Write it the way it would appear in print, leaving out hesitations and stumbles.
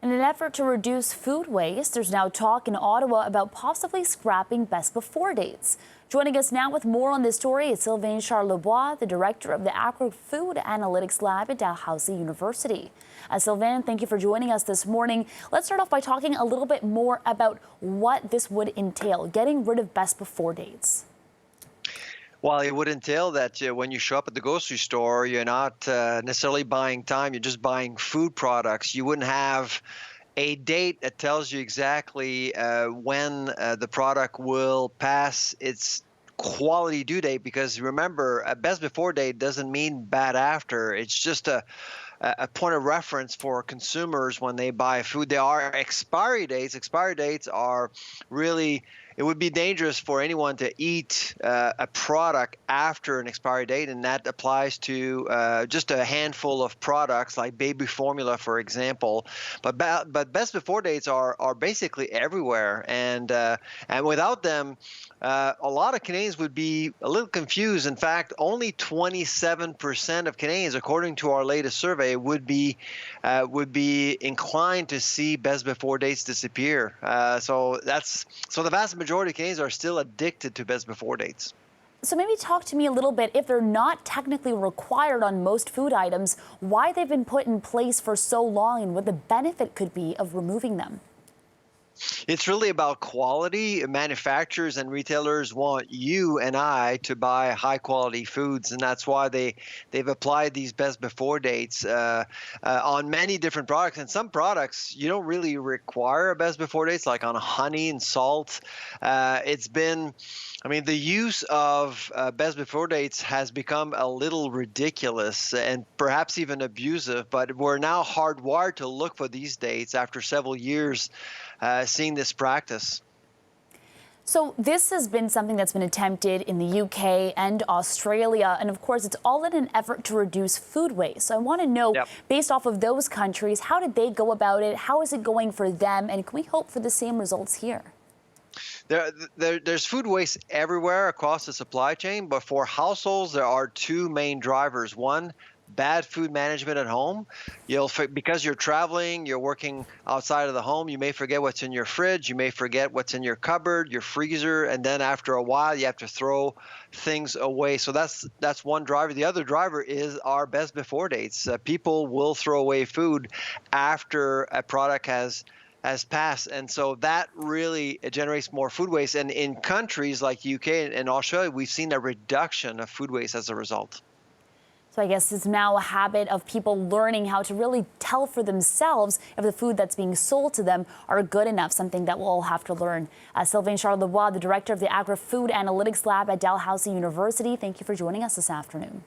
In an effort to reduce food waste, there's now talk in Ottawa about possibly scrapping best before dates. Joining us now with more on this story is Sylvain Charlebois, the director of the Agri-Food Analytics Lab at Dalhousie University. Sylvain, thank you for joining us this morning. Let's start off by talking a little bit more about what this would entail, getting rid of best before dates. Well, it would entail that when you show up at the grocery store, you're not necessarily buying time, you're just buying food products. You wouldn't have a date that tells you exactly when the product will pass its quality due date, because remember, a best before date doesn't mean bad after. It's just a point of reference for consumers when they buy food. There are expiry dates. Expiry dates are really, it would be dangerous for anyone to eat a product after an expiry date, and that applies to just a handful of products like baby formula, for example. But best before dates are basically everywhere, and without them, a lot of Canadians would be a little confused. In fact, only 27% of Canadians, according to our latest survey, would be inclined to see best before dates disappear. So the vast majority of Canadians are still addicted to best before dates. So maybe talk to me a little bit, if they're not technically required on most food items, why they've been put in place for so long and what the benefit could be of removing them. It's really about quality. Manufacturers and retailers want you and I to buy high quality foods, and that's why they've applied these best before dates on many different products. And some products you don't really require a best before dates, like on honey and salt. The use of best before dates has become a little ridiculous and perhaps even abusive, but we're now hardwired to look for these dates after several years seeing this practice. So this has been something that's been attempted in the UK and Australia, and of course it's all in an effort to reduce food waste. So I want to know, based off of those countries, how did they go about it? How is it going for them? And can we hope for the same results here? There's food waste everywhere across the supply chain, but for households, there are two main drivers. One, bad food management at home. Because you're traveling, you're working outside of the home, you may forget what's in your fridge, you may forget what's in your cupboard, your freezer, and then after a while, you have to throw things away. So that's one driver. The other driver is our best before dates. People will throw away food after a product has passed, and so that really generates more food waste. And in countries like UK and Australia, we've seen a reduction of food waste as a result. So I guess it's now a habit of people learning how to really tell for themselves if the food that's being sold to them are good enough, something that we'll all have to learn. Sylvain Charlebois, the director of the Agri-Food Analytics Lab at Dalhousie University, thank you for joining us this afternoon.